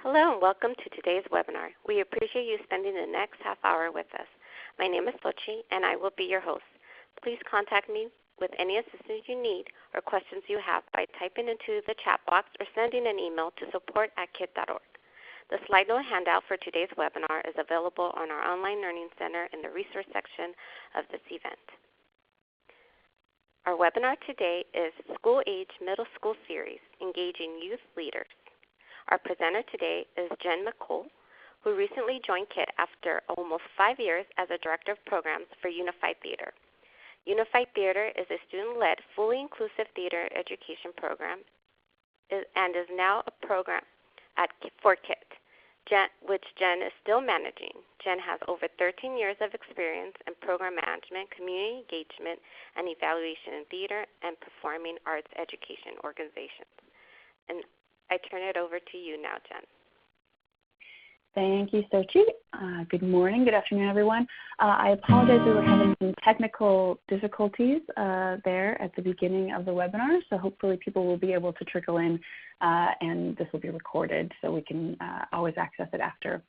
Hello and welcome to today's webinar. We appreciate you spending the next half hour with us. My name is Sochi and I will be your host. Please contact me with any assistance you need or questions you have by typing into the chat box or sending an email to support@KIT.org. The slide note handout for today's webinar is available on our online learning center in the resource section of this event. Our webinar today is School Age Middle School Series, Engaging Youth Leaders. Our presenter today is Jen McColl, who recently joined KIT after almost 5 years as a Director of Programs for Unified Theater. Unified Theater is a student-led, fully inclusive theater education program and is now a program for KIT, which Jen is still managing. Jen has over 13 years of experience in program management, community engagement, and evaluation in theater and performing arts education organizations. And I turn it over to you now, Jen. Thank you, Sochi. Good morning, good afternoon, everyone. I apologize, we were having some technical difficulties there at the beginning of the webinar, so hopefully people will be able to trickle in and this will be recorded so we can always access it after.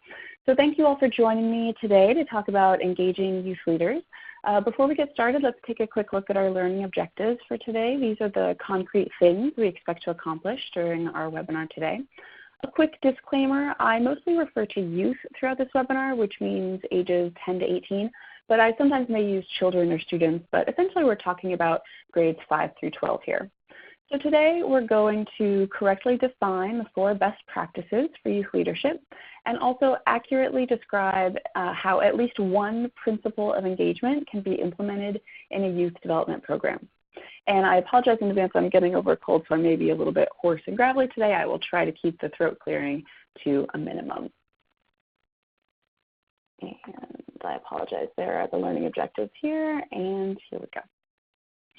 So thank you all for joining me today to talk about engaging youth leaders. Before we get started, let's take a quick look at our learning objectives for today. These are the concrete things we expect to accomplish during our webinar today. A quick disclaimer, I mostly refer to youth throughout this webinar, which means ages 10 to 18, but I sometimes may use children or students, but essentially we're talking about grades 5 through 12 here. So today we're going to correctly define the 4 best practices for youth leadership and also accurately describe how at least one principle of engagement can be implemented in a youth development program. And I apologize in advance, I'm getting over a cold, so I may be a little bit hoarse and gravelly today. I will try to keep the throat clearing to a minimum. And I apologize, there are the learning objectives here, and here we go.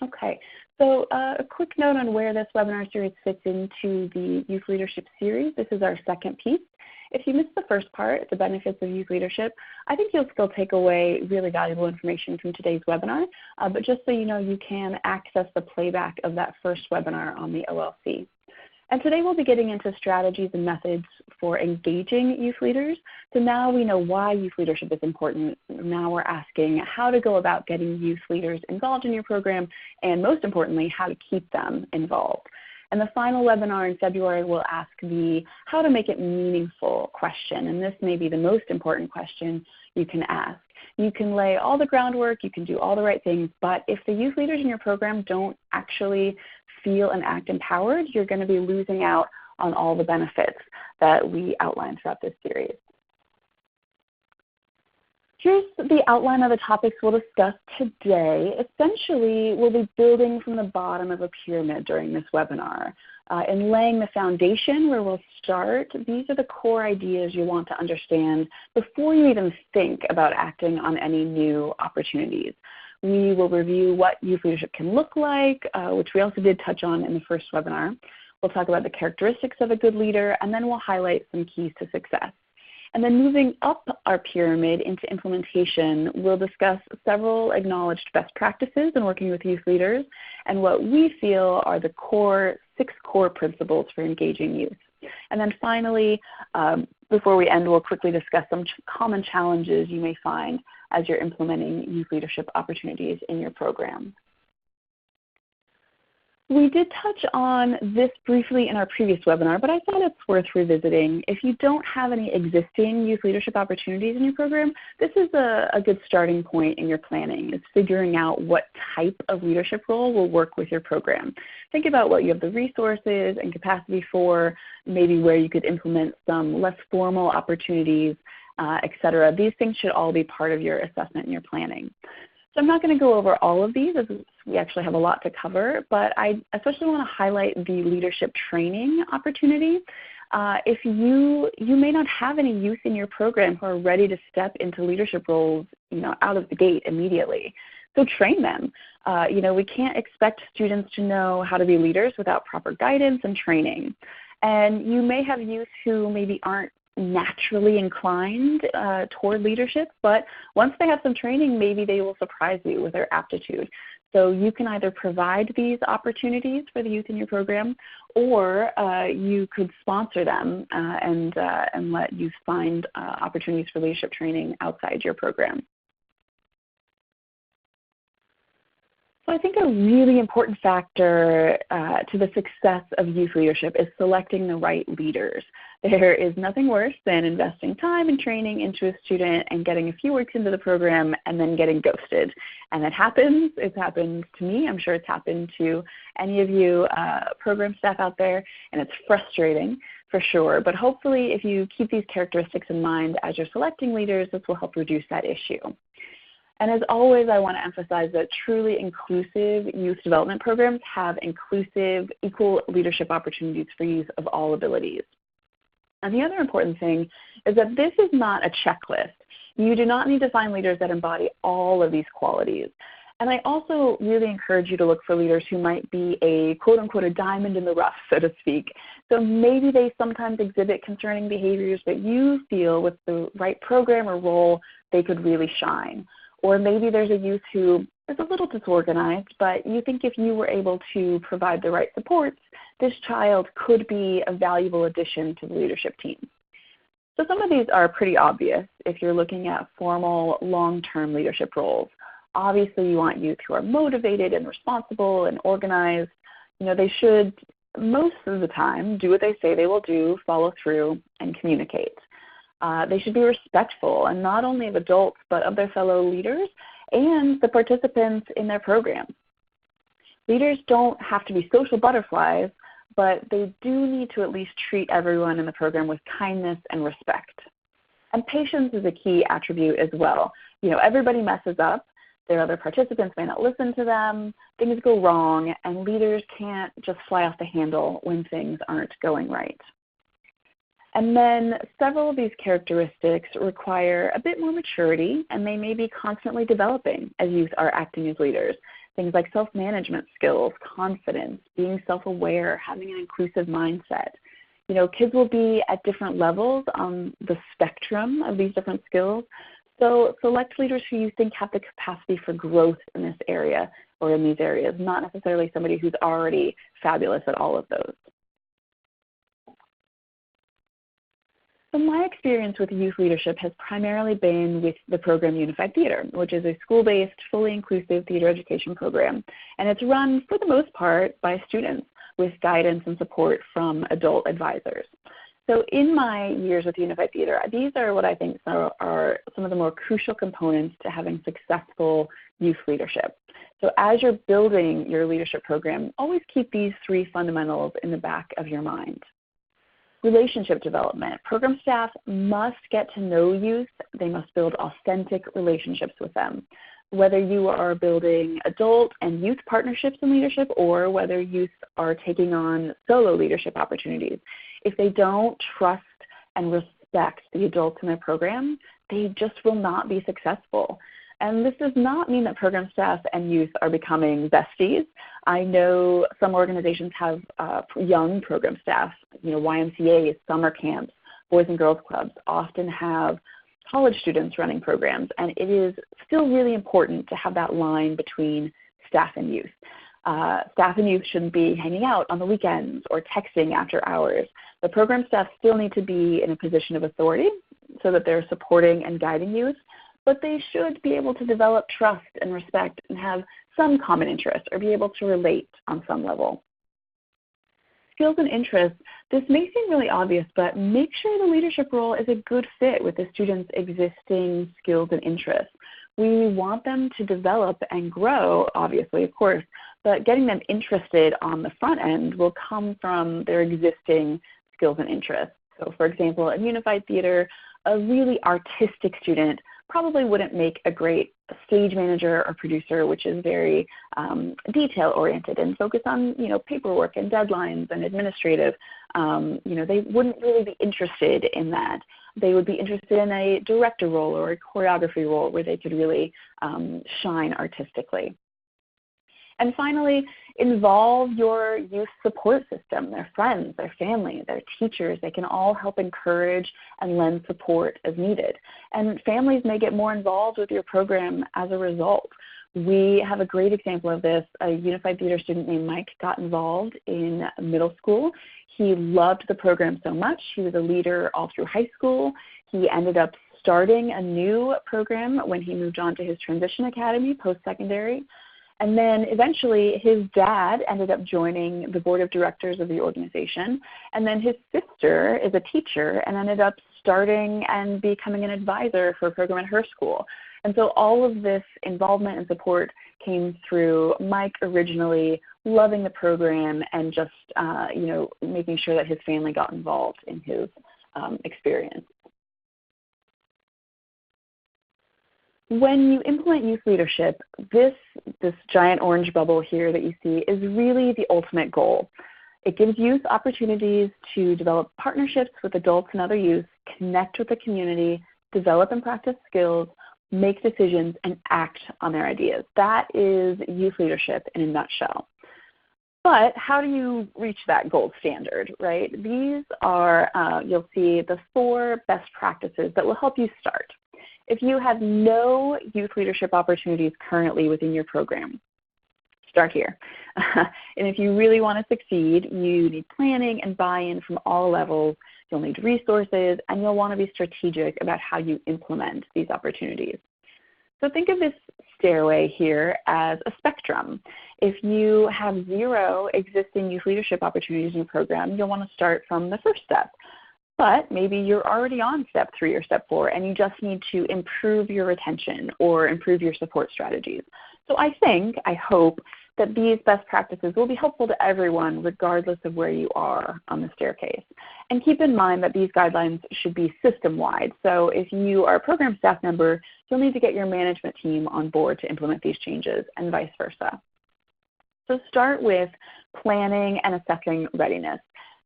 Okay, so a quick note on where this webinar series fits into the Youth Leadership series. This is our second piece. If you missed the first part, the benefits of youth leadership, I think you'll still take away really valuable information from today's webinar, but just so you know, you can access the playback of that first webinar on the OLC. And today we'll be getting into strategies and methods for engaging youth leaders. So now we know why youth leadership is important. Now we're asking how to go about getting youth leaders involved in your program, and most importantly, how to keep them involved. And the final webinar in February will ask the how to make it meaningful question, and this may be the most important question you can ask. You can lay all the groundwork, you can do all the right things, but if the youth leaders in your program don't actually feel and act empowered, you're going to be losing out on all the benefits that we outline throughout this series. Here's the outline of the topics we'll discuss today. Essentially, we'll be building from the bottom of a pyramid during this webinar. In laying the foundation where we'll start, these are the core ideas you want to understand before you even think about acting on any new opportunities. We will review what youth leadership can look like, which we also did touch on in the first webinar. We'll talk about the characteristics of a good leader, and then we'll highlight some keys to success. And then moving up our pyramid into implementation, we'll discuss several acknowledged best practices in working with youth leaders and what we feel are the 6 core principles for engaging youth. And then finally, before we end, we'll quickly discuss some common challenges you may find as you're implementing youth leadership opportunities in your program. We did touch on this briefly in our previous webinar, but I thought it's worth revisiting. If you don't have any existing youth leadership opportunities in your program, this is a good starting point in your planning. It's figuring out what type of leadership role will work with your program. Think about what you have the resources and capacity for, maybe where you could implement some less formal opportunities, et cetera. These things should all be part of your assessment and your planning. So I'm not going to go over all of these as we actually have a lot to cover, but I especially want to highlight the leadership training opportunity. If you may not have any youth in your program who are ready to step into leadership roles, out of the gate immediately. So train them. We can't expect students to know how to be leaders without proper guidance and training. And you may have youth who maybe aren't naturally inclined toward leadership, but once they have some training, maybe they will surprise you with their aptitude. So you can either provide these opportunities for the youth in your program, or you could sponsor them and let youth find opportunities for leadership training outside your program. So I think a really important factor to the success of youth leadership is selecting the right leaders. There is nothing worse than investing time and training into a student and getting a few weeks into the program and then getting ghosted. And it happens. It's happened to me. I'm sure it's happened to any of you program staff out there, and it's frustrating for sure. But hopefully if you keep these characteristics in mind as you're selecting leaders, this will help reduce that issue. And as always, I want to emphasize that truly inclusive youth development programs have inclusive, equal leadership opportunities for youth of all abilities. And the other important thing is that this is not a checklist. You do not need to find leaders that embody all of these qualities. And I also really encourage you to look for leaders who might be a quote-unquote a diamond in the rough, so to speak. So maybe they sometimes exhibit concerning behaviors, but you feel with the right program or role, they could really shine. Or maybe there's a youth who is a little disorganized, but you think if you were able to provide the right supports, this child could be a valuable addition to the leadership team. So some of these are pretty obvious if you're looking at formal, long-term leadership roles. Obviously, you want youth who are motivated and responsible and organized. You know, they should, most of the time, do what they say they will do, follow through, and communicate. They should be respectful, and not only of adults, but of their fellow leaders and the participants in their program. Leaders don't have to be social butterflies, but they do need to at least treat everyone in the program with kindness and respect. And patience is a key attribute as well. You know, everybody messes up. Their other participants may not listen to them. Things go wrong, and leaders can't just fly off the handle when things aren't going right. And then several of these characteristics require a bit more maturity, and they may be constantly developing as youth are acting as leaders. Things like self-management skills, confidence, being self-aware, having an inclusive mindset. You know, kids will be at different levels on the spectrum of these different skills. So select leaders who you think have the capacity for growth in this area or in these areas, not necessarily somebody who's already fabulous at all of those. So my experience with youth leadership has primarily been with the program Unified Theater, which is a school-based, fully inclusive theater education program. And it's run, for the most part, by students with guidance and support from adult advisors. So in my years with Unified Theater, these are what I think are some of the more crucial components to having successful youth leadership. So as you're building your leadership program, always keep these three fundamentals in the back of your mind. Relationship development. Program staff must get to know youth. They must build authentic relationships with them. Whether you are building adult and youth partnerships in leadership or whether youth are taking on solo leadership opportunities, if they don't trust and respect the adults in their program, they just will not be successful. And this does not mean that program staff and youth are becoming besties. I know some organizations have young program staff, you know, YMCAs, summer camps, Boys and Girls Clubs often have college students running programs, and it is still really important to have that line between staff and youth. Staff and youth shouldn't be hanging out on the weekends or texting after hours. The program staff still need to be in a position of authority so that they're supporting and guiding youth, but they should be able to develop trust and respect and have some common interest or be able to relate on some level. Skills and interests, this may seem really obvious, but make sure the leadership role is a good fit with the student's existing skills and interests. We want them to develop and grow, obviously, of course, but getting them interested on the front end will come from their existing skills and interests. So for example, in Unified Theater, a really artistic student probably wouldn't make a great stage manager or producer, which is very detail-oriented and focused on, you know, paperwork and deadlines and administrative. You know, they wouldn't really be interested in that. They would be interested in a director role or a choreography role where they could really shine artistically. And finally, involve your youth support system, their friends, their family, their teachers. They can all help encourage and lend support as needed. And families may get more involved with your program as a result. We have a great example of this. A Unified Theater student named Mike got involved in middle school. He loved the program so much. He was a leader all through high school. He ended up starting a new program when he moved on to his transition academy post-secondary. And then eventually his dad ended up joining the board of directors of the organization. And then his sister is a teacher and ended up starting and becoming an advisor for a program at her school. And so all of this involvement and support came through Mike originally loving the program and just making sure that his family got involved in his experience. When you implement youth leadership, this giant orange bubble here that you see is really the ultimate goal. It gives youth opportunities to develop partnerships with adults and other youth, connect with the community, develop and practice skills, make decisions, and act on their ideas. That is youth leadership in a nutshell. But how do you reach that gold standard, right? These are, you'll see, the 4 best practices that will help you start. If you have no youth leadership opportunities currently within your program, start here. And if you really want to succeed, you need planning and buy-in from all levels. You'll need resources, and you'll want to be strategic about how you implement these opportunities. So think of this stairway here as a spectrum. If you have 0 existing youth leadership opportunities in your program, you'll want to start from the first step. But maybe you're already on step 3 or step 4 and you just need to improve your retention or improve your support strategies. So I hope that these best practices will be helpful to everyone regardless of where you are on the staircase. And keep in mind that these guidelines should be system-wide. So if you are a program staff member, you'll need to get your management team on board to implement these changes and vice versa. So start with planning and assessing readiness.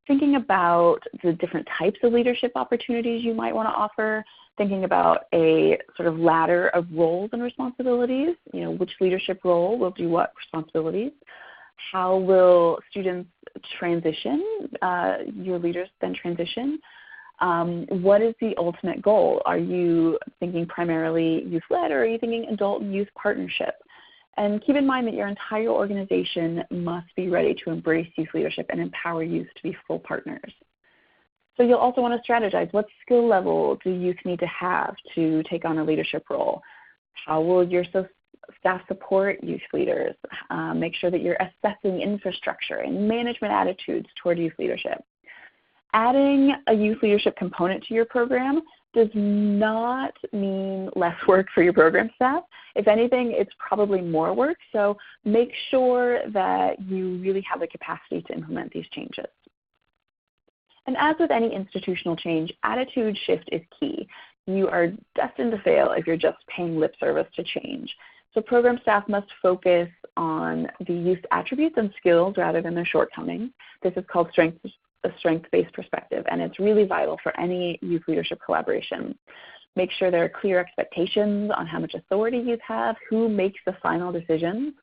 Thinking about the different types of leadership opportunities you might want to offer, thinking about a sort of ladder of roles and responsibilities, which leadership role will do what responsibilities, how will students transition, your leaders then transition, what is the ultimate goal? Are you thinking primarily youth-led or are you thinking adult and youth partnership? And keep in mind that your entire organization must be ready to embrace youth leadership and empower youth to be full partners. So you'll also want to strategize. What skill level do youth need to have to take on a leadership role? How will your staff support youth leaders? Make sure that you're assessing infrastructure and management attitudes toward youth leadership. Adding a youth leadership component to your program does not mean less work for your program staff. If anything, it's probably more work, so make sure that you really have the capacity to implement these changes. And as with any institutional change, attitude shift is key. You are destined to fail if you're just paying lip service to change. So program staff must focus on the youth attributes and skills rather than their shortcomings. This is called a strength-based perspective, and it's really vital for any youth leadership collaboration. Make sure there are clear expectations on how much authority youth have, who makes the final decisions.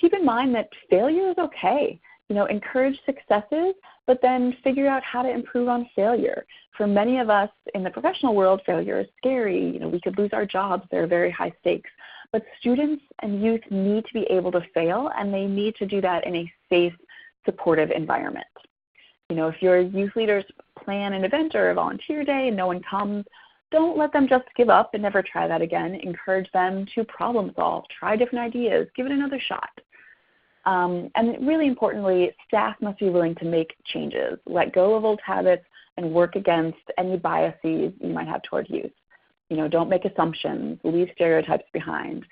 Keep in mind that failure is okay. Encourage successes, but then figure out how to improve on failure. For many of us in the professional world, failure is scary. We could lose our jobs. There are very high stakes. But students and youth need to be able to fail, and they need to do that in a safe, supportive environment. If your youth leaders plan an event or a volunteer day and no one comes, don't let them just give up and never try that again. Encourage them to problem solve, try different ideas, give it another shot. And really importantly, staff must be willing to make changes, let go of old habits, and work against any biases you might have toward youth. Don't make assumptions, leave stereotypes behind,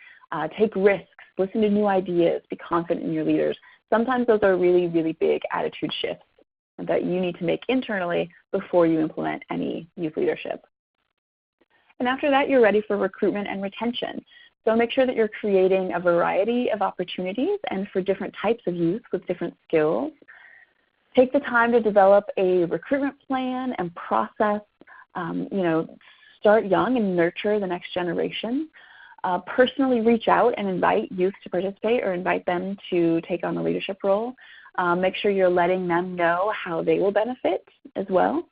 take risks, listen to new ideas, be confident in your leaders. Sometimes those are really, really big attitude shifts that you need to make internally before you implement any youth leadership. And after that, you're ready for recruitment and retention. So make sure that you're creating a variety of opportunities and for different types of youth with different skills. Take the time to develop a recruitment plan and process. Start young and nurture the next generation. Personally reach out and invite youth to participate or invite them to take on a leadership role. Make sure you're letting them know how they will benefit as well.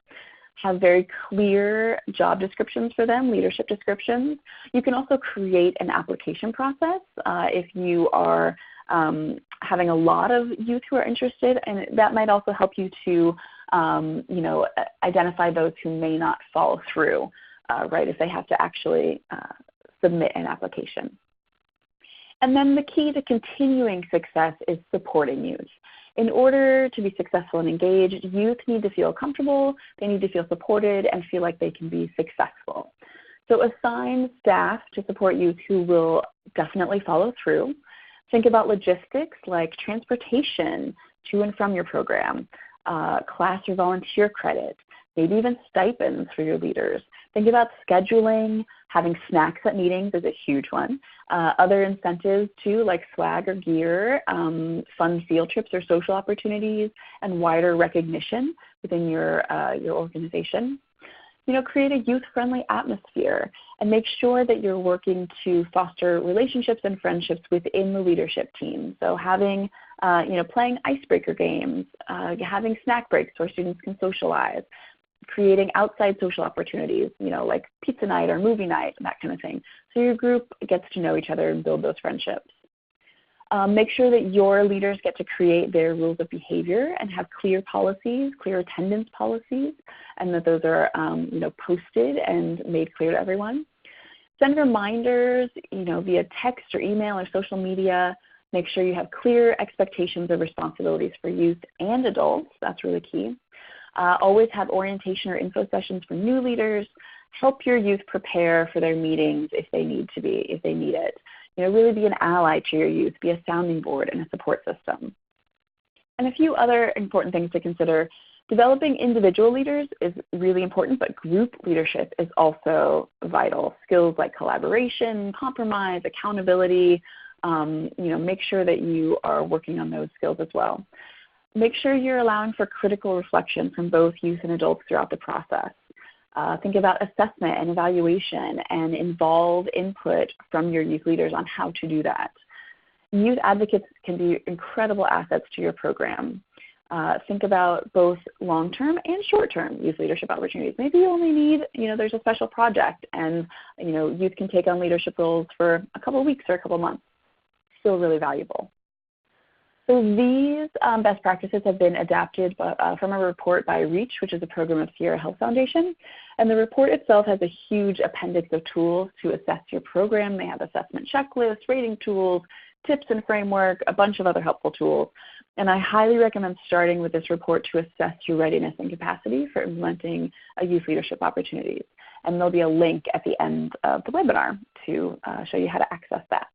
have very clear job descriptions for them, leadership descriptions. You can also create an application process if you are having a lot of youth who are interested, and that might also help you to identify those who may not follow through, right, if they have to actually submit an application. And then the key to continuing success is supporting youth. In order to be successful and engaged, youth need to feel comfortable, they need to feel supported, and feel like they can be successful. So assign staff to support youth who will definitely follow through. Think about logistics like transportation to and from your program, class or volunteer credit, maybe even stipends for your leaders. Think about scheduling, having snacks at meetings is a huge one. Other incentives too, like swag or gear, fun field trips or social opportunities, and wider recognition within your organization. Create a youth-friendly atmosphere and make sure that you're working to foster relationships and friendships within the leadership team. So having, playing icebreaker games, having snack breaks where students can socialize, creating outside social opportunities, like pizza night or movie night, and that kind of thing. So your group gets to know each other and build those friendships. Make sure that your leaders get to create their rules of behavior and have clear policies, clear attendance policies, and that those are posted and made clear to everyone. Send reminders via text or email or social media. Make sure you have clear expectations of responsibilities for youth and adults. That's really key. Always have orientation or info sessions for new leaders. Help your youth prepare for their meetings if they need it. Really be an ally to your youth, be a sounding board and a support system. And a few other important things to consider. Developing individual leaders is really important, but group leadership is also vital. Skills like collaboration, compromise, accountability, make sure that you are working on those skills as well. Make sure you're allowing for critical reflection from both youth and adults throughout the process. Think about assessment and evaluation and involve input from your youth leaders on how to do that. Youth advocates can be incredible assets to your program. Think about both long-term and short-term youth leadership opportunities. Maybe you only need, there's a special project and, youth can take on leadership roles for a couple of weeks or a couple of months. Still really valuable. So these best practices have been adapted from a report by REACH, which is a program of Sierra Health Foundation. And the report itself has a huge appendix of tools to assess your program. They have assessment checklists, rating tools, tips and framework, a bunch of other helpful tools. And I highly recommend starting with this report to assess your readiness and capacity for implementing youth leadership opportunities. And there'll be a link at the end of the webinar to show you how to access that.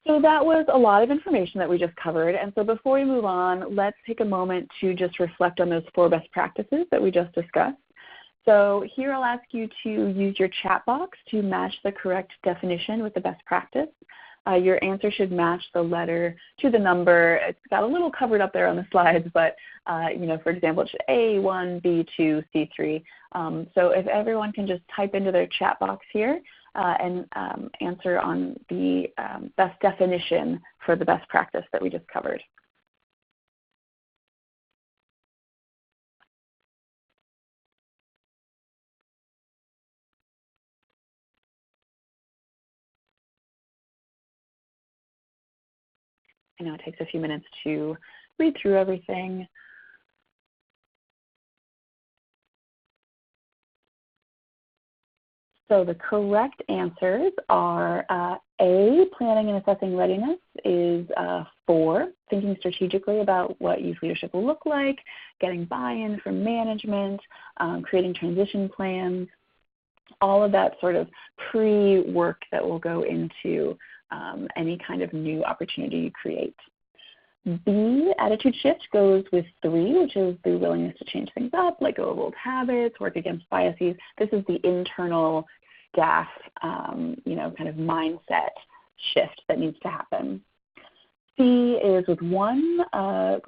So that was a lot of information that we just covered. And so before we move on, let's take a moment to just reflect on those 4 best practices that we just discussed. So here I'll ask you to use your chat box to match the correct definition with the best practice. Your answer should match the letter to the number. It's got a little covered up there on the slides, but for example, it should A1, B2, C3. So if everyone can just type into their chat box here, and answer on the best definition for the best practice that we just covered. I know it takes a few minutes to read through everything. So the correct answers are A, planning and assessing readiness is 4, thinking strategically about what youth leadership will look like, getting buy-in from management, creating transition plans, all of that sort of pre-work that will go into any kind of new opportunity you create. B, attitude shift, goes with 3, which is the willingness to change things up, let go of old habits, work against biases. This is the internal staff, kind of mindset shift that needs to happen. C is with 1,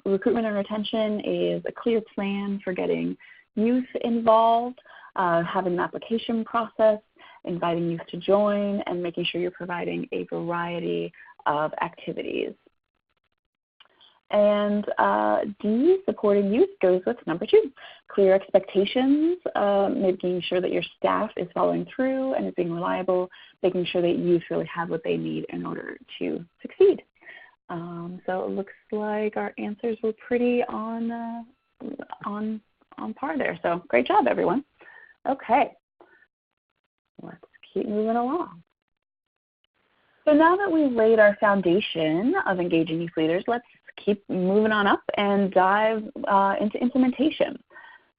recruitment and retention is a clear plan for getting youth involved, having an application process, inviting youth to join, and making sure you're providing a variety of activities. And D, supporting youth, goes with number 2, clear expectations, making sure that your staff is following through and is being reliable, making sure that youth really have what they need in order to succeed. So it looks like our answers were pretty on par there. So great job, everyone. Okay, let's keep moving along. So now that we've laid our foundation of engaging youth leaders, let's keep moving on up and dive into implementation.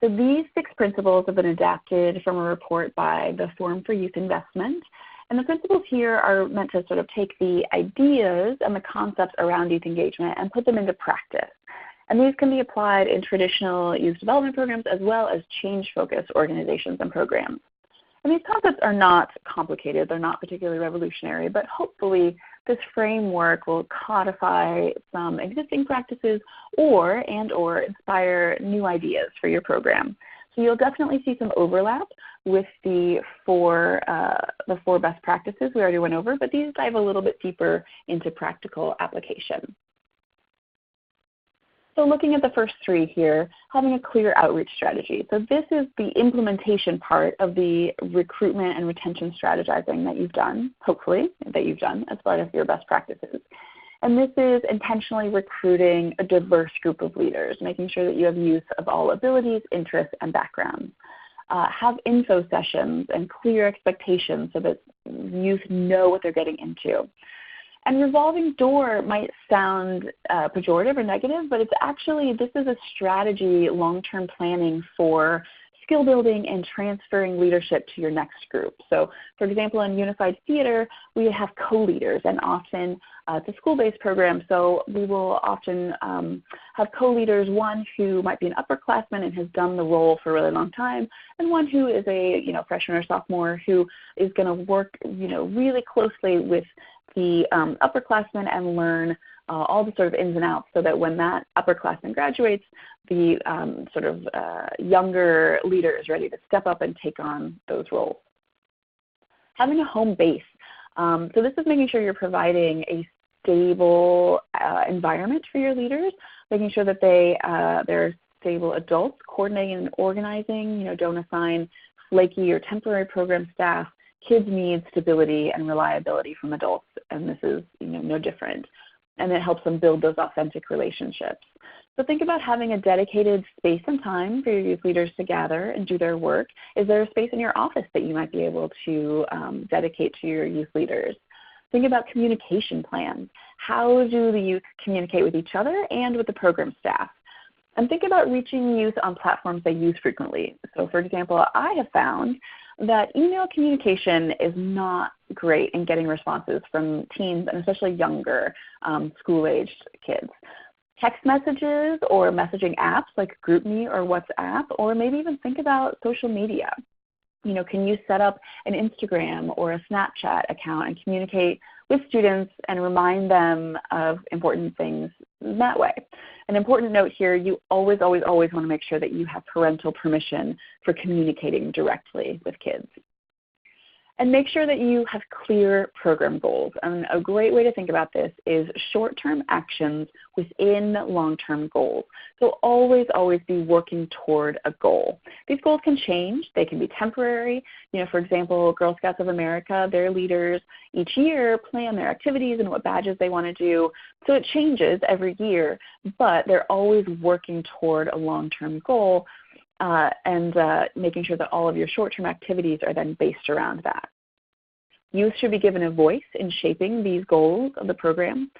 So these 6 principles have been adapted from a report by the Forum for Youth Investment. And the principles here are meant to sort of take the ideas and the concepts around youth engagement and put them into practice. And these can be applied in traditional youth development programs as well as change-focused organizations and programs. And these concepts are not complicated, they're not particularly revolutionary, but hopefully this framework will codify some existing practices or inspire new ideas for your program. So you'll definitely see some overlap with the four best practices we already went over, but these dive a little bit deeper into practical application. So looking at the first 3 here, having a clear outreach strategy. So this is the implementation part of the recruitment and retention strategizing that you've done, hopefully, that you've done as part of your best practices. And this is intentionally recruiting a diverse group of leaders, making sure that you have youth of all abilities, interests, and backgrounds. Have info sessions and clear expectations so that youth know what they're getting into. And revolving door might sound pejorative or negative, but it's actually, this is a strategy, long-term planning for skill building and transferring leadership to your next group. So for example, in Unified Theater, we have co-leaders, and often it's a school-based program, so we will often have co-leaders, one who might be an upperclassman and has done the role for a really long time, and one who is a freshman or sophomore who is going to work really closely with the upperclassmen and learn all the sort of ins and outs, so that when that upperclassman graduates, the younger leader is ready to step up and take on those roles. Having a home base. So this is making sure you're providing a stable environment for your leaders, making sure that they're stable adults, coordinating and organizing. Don't assign flaky or temporary program staff. Kids need stability and reliability from adults, and this is no different. And it helps them build those authentic relationships. So think about having a dedicated space and time for your youth leaders to gather and do their work. Is there a space in your office that you might be able to dedicate to your youth leaders? Think about communication plans. How do the youth communicate with each other and with the program staff? And think about reaching youth on platforms they use frequently. So for example, I have found that email communication is not great in getting responses from teens and especially younger school-aged kids. Text messages or messaging apps like GroupMe or WhatsApp, or maybe even think about social media. Can you set up an Instagram or a Snapchat account and communicate with students and remind them of important things that way? An important note here, you always want to make sure that you have parental permission for communicating directly with kids. And make sure that you have clear program goals. And a great way to think about this is short-term actions within long-term goals. So always be working toward a goal. These goals can change. They can be temporary. For example, Girl Scouts of America, their leaders each year plan their activities and what badges they want to do. So it changes every year, but they're always working toward a long-term goal. And making sure that all of your short-term activities are then based around that. Youth should be given a voice in shaping these goals of the program.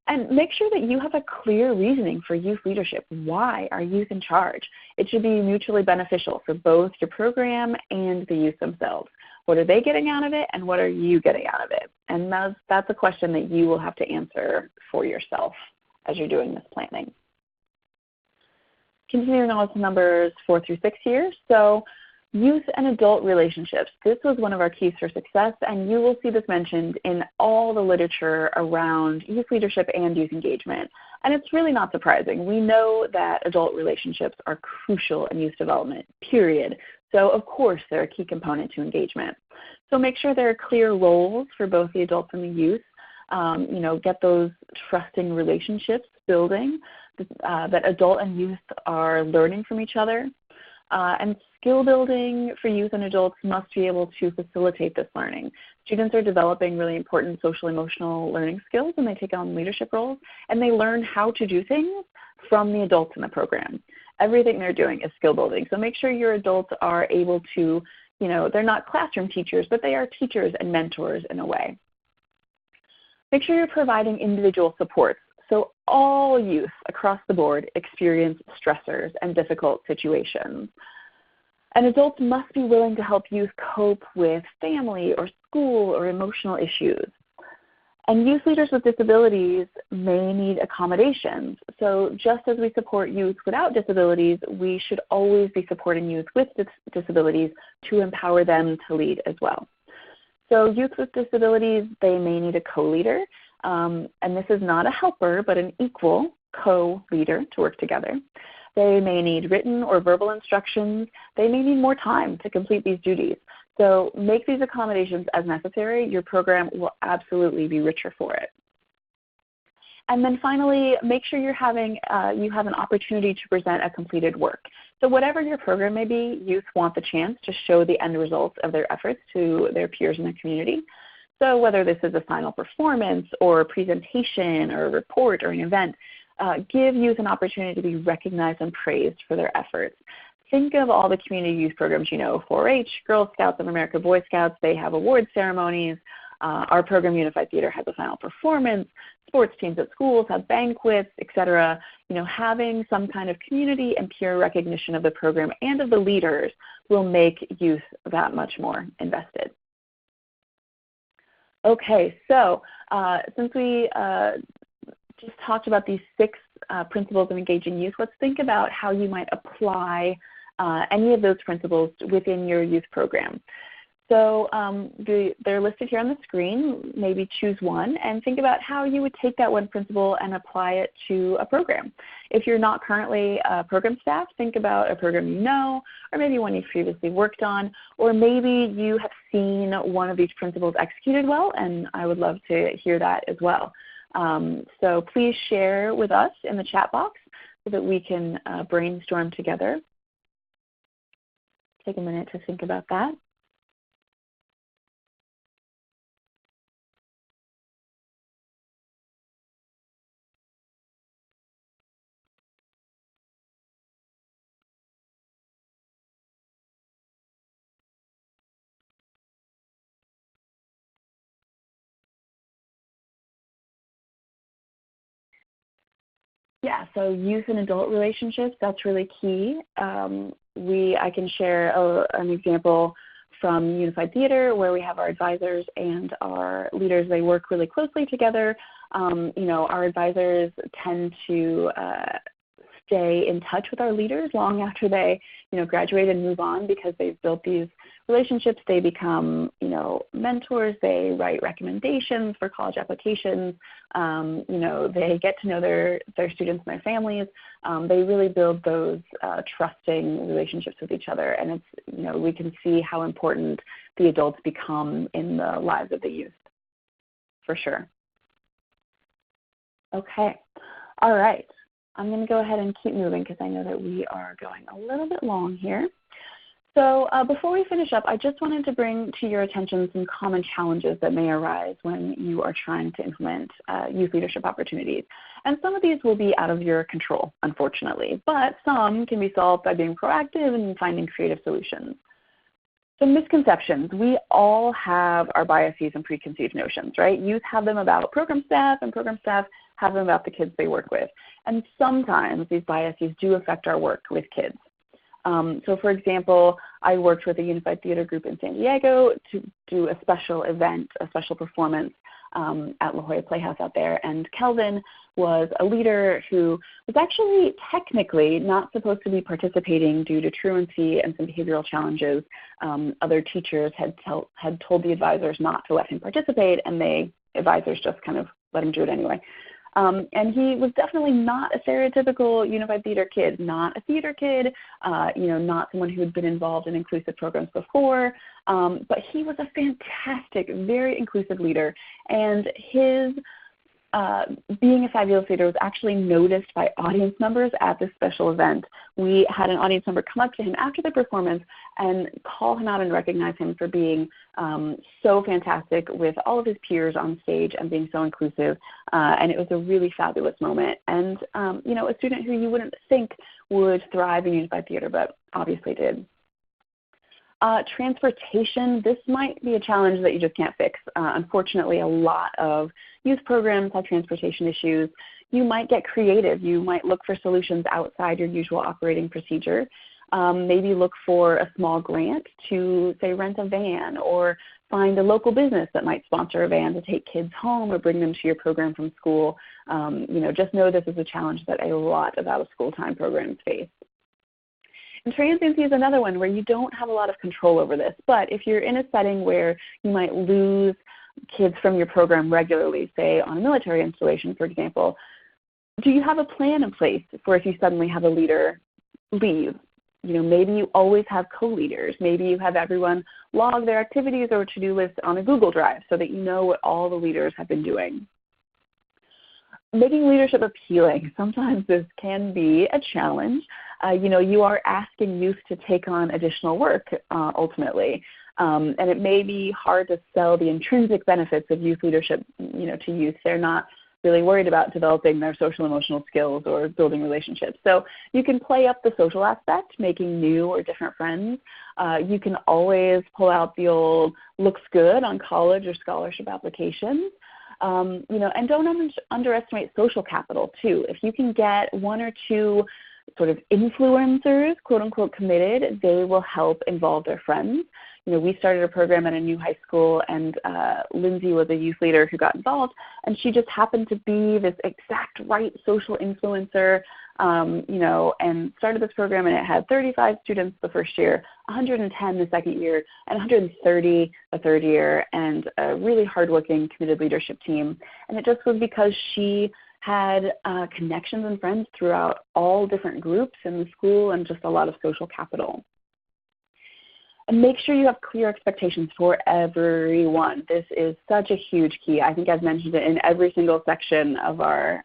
And make sure that you have a clear reasoning for youth leadership. Why are youth in charge? It should be mutually beneficial for both your program and the youth themselves. What are they getting out of it, and what are you getting out of it? And that's a question that you will have to answer for yourself as you're doing this planning. Continuing on with numbers 4 through 6 here. So youth and adult relationships. This was one of our keys for success, and you will see this mentioned in all the literature around youth leadership and youth engagement. And it's really not surprising. We know that adult relationships are crucial in youth development, period. So of course they're a key component to engagement. So make sure there are clear roles for both the adults and the youth. Get those trusting relationships building, that adult and youth are learning from each other. And skill building for youth and adults must be able to facilitate this learning. Students are developing really important social emotional learning skills when they take on leadership roles, and they learn how to do things from the adults in the program. Everything they're doing is skill building. So make sure your adults are able to, they're not classroom teachers, but they are teachers and mentors in a way. Make sure you're providing individual supports. So all youth across the board experience stressors and difficult situations. And adults must be willing to help youth cope with family or school or emotional issues. And youth leaders with disabilities may need accommodations. So just as we support youth without disabilities, we should always be supporting youth with disabilities to empower them to lead as well. So youth with disabilities, they may need a co-leader. And this is not a helper, but an equal co-leader to work together. They may need written or verbal instructions. They may need more time to complete these duties. So make these accommodations as necessary. Your program will absolutely be richer for it. And then finally, make sure you have an opportunity to present a completed work. So whatever your program may be, youth want the chance to show the end results of their efforts to their peers in the community. So whether this is a final performance or a presentation or a report or an event, give youth an opportunity to be recognized and praised for their efforts. Think of all the community youth programs, 4-H, Girl Scouts of America, Boy Scouts, they have award ceremonies. Our program, Unified Theater, has a final performance. Sports teams at schools have banquets, etc. Having some kind of community and peer recognition of the program and of the leaders will make youth that much more invested. Okay, so since we just talked about these 6 principles of engaging youth, let's think about how you might apply any of those principles within your youth program. So they're listed here on the screen. Maybe choose one and think about how you would take that one principle and apply it to a program. If you're not currently program staff, think about a program you know, or maybe one you've previously worked on, or maybe you have seen one of these principles executed well, and I would love to hear that as well. So please share with us in the chat box so that we can brainstorm together. Take a minute to think about that. Yeah, so youth and adult relationships, that's really key. I can share an example from Unified Theater where we have our advisors and our leaders. They work really closely together. Our advisors tend to stay in touch with our leaders long after they, graduate and move on because they've built these relationships. They become, mentors. They write recommendations for college applications. They get to know their students and their families. They really build those trusting relationships with each other. And it's, we can see how important the adults become in the lives of the youth, for sure. Okay. All right. I'm going to go ahead and keep moving because I know that we are going a little bit long here. So before we finish up, I just wanted to bring to your attention some common challenges that may arise when you are trying to implement youth leadership opportunities. And some of these will be out of your control, unfortunately, but some can be solved by being proactive and finding creative solutions. Some misconceptions. We all have our biases and preconceived notions, right? Youth have them about program staff, and program staff have them about the kids they work with. And sometimes these biases do affect our work with kids. So for example, I worked with a Unified Theater group in San Diego to do a special event, a special performance at La Jolla Playhouse out there. And Kelvin was a leader who was actually technically not supposed to be participating due to truancy and some behavioral challenges. Other teachers had told the advisors not to let him participate, and the advisors just kind of let him do it anyway. And he was definitely not a stereotypical Unified Theater kid, not a theater kid, not someone who had been involved in inclusive programs before, but he was a fantastic, very inclusive leader, and his being a fabulous leader was actually noticed by audience members at this special event. We had an audience member come up to him after the performance and call him out and recognize him for being so fantastic with all of his peers on stage and being so inclusive. And it was a really fabulous moment. And, a student who you wouldn't think would thrive in Unified Theater, but obviously did. Transportation, this might be a challenge that you just can't fix. Unfortunately, a lot of youth programs have transportation issues. You might get creative. You might look for solutions outside your usual operating procedure. Maybe look for a small grant to, say, rent a van, or find a local business that might sponsor a van to take kids home or bring them to your program from school. Just know this is a challenge that a lot of out-of-school time programs face. And transiency is another one where you don't have a lot of control over this, but if you're in a setting where you might lose kids from your program regularly, say on a military installation, for example, do you have a plan in place for if you suddenly have a leader leave? Maybe you always have co-leaders. Maybe you have everyone log their activities or to-do list on a Google Drive so that you know what all the leaders have been doing. Making leadership appealing. Sometimes this can be a challenge. You are asking youth to take on additional work ultimately. And it may be hard to sell the intrinsic benefits of youth leadership to youth. They're not really worried about developing their social emotional skills or building relationships. So you can play up the social aspect, making new or different friends. You can always pull out the old looks good on college or scholarship applications. And don't underestimate social capital too. If you can get one or two sort of influencers, quote unquote, committed, they will help involve their friends. We started a program at a new high school, and Lindsay was a youth leader who got involved, and she just happened to be this exact right social influencer, and started this program, and it had 35 students the first year, 110 the second year, and 130 the third year, and a really hardworking, committed leadership team. And it just was because she had connections and friends throughout all different groups in the school and just a lot of social capital. And make sure you have clear expectations for everyone. This is such a huge key. I think I've mentioned it in every single section of our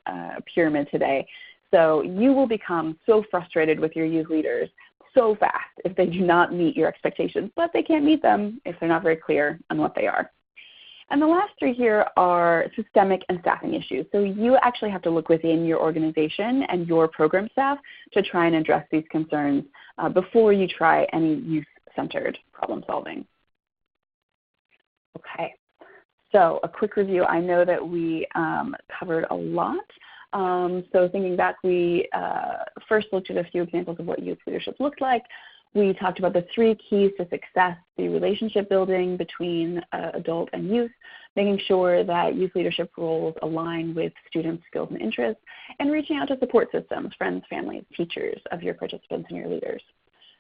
pyramid today. So you will become so frustrated with your youth leaders so fast if they do not meet your expectations, but they can't meet them if they're not very clear on what they are. And the last three here are systemic and staffing issues. So you actually have to look within your organization and your program staff to try and address these concerns before you try any youth-centered problem solving. Okay, so a quick review. I know that we covered a lot. So thinking back, we first looked at a few examples of what youth leadership looked like. We talked about the three keys to success: the relationship building between adult and youth, making sure that youth leadership roles align with students' skills and interests, and reaching out to support systems, friends, families, teachers of your participants and your leaders.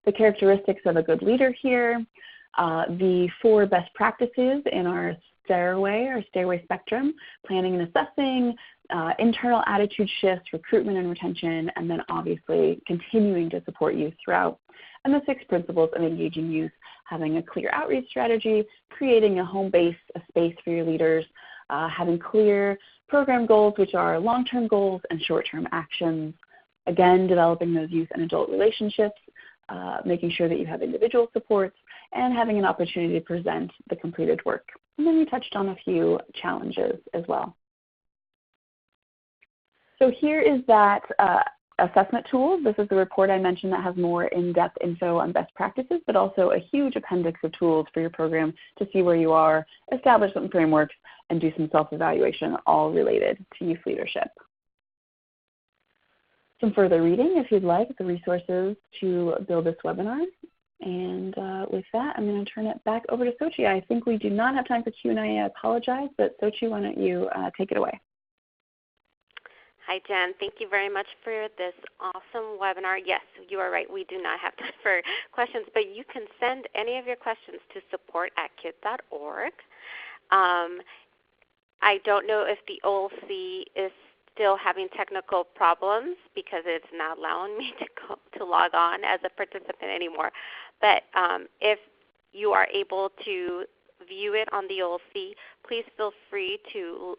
The characteristics of a good leader here, the 4 best practices in our stairway spectrum: planning and assessing, internal attitude shifts, recruitment and retention, and then obviously continuing to support youth throughout. And the 6 principles of engaging youth: having a clear outreach strategy, creating a home base, a space for your leaders, having clear program goals, which are long-term goals and short-term actions, again, developing those youth and adult relationships, making sure that you have individual supports, and having an opportunity to present the completed work. And then we touched on a few challenges as well. So here is that assessment tool. This is the report I mentioned that has more in-depth info on best practices, but also a huge appendix of tools for your program to see where you are, establish some frameworks, and do some self-evaluation, all related to youth leadership. Some further reading, if you'd like, the resources to build this webinar. And with that, I'm going to turn it back over to Sochi. I think we do not have time for Q&A. I apologize, but Sochi, why don't you take it away? Hi, Jen. Thank you very much for this awesome webinar. Yes, you are right. We do not have time for questions, but you can send any of your questions to support@kid.org. I don't know if the OLC is still having technical problems because it's not allowing me to log on as a participant anymore. But if you are able to view it on the OLC, please feel free to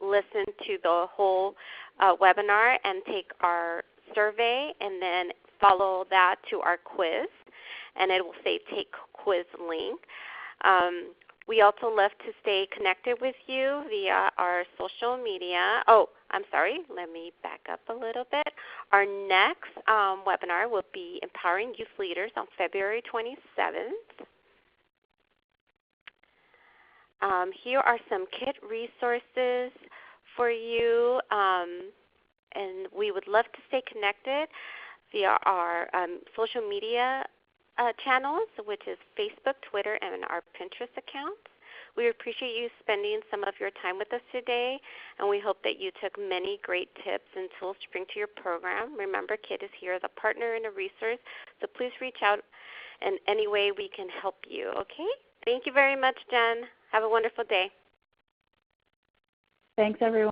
listen to the whole webinar and take our survey, and then follow that to our quiz, and it will say Take Quiz link. We also love to stay connected with you via our social media. Oh, I'm sorry. Let me back up a little bit. Our next webinar will be Empowering Youth Leaders on February 27th. Here are some KIT resources for you, and we would love to stay connected via our social media channels, which is Facebook, Twitter, and our Pinterest accounts. We appreciate you spending some of your time with us today, and we hope that you took many great tips and tools to bring to your program. Remember, KIT is here as a partner and a resource, so please reach out in any way we can help you, okay? Thank you very much, Jen. Have a wonderful day. Thanks, everyone.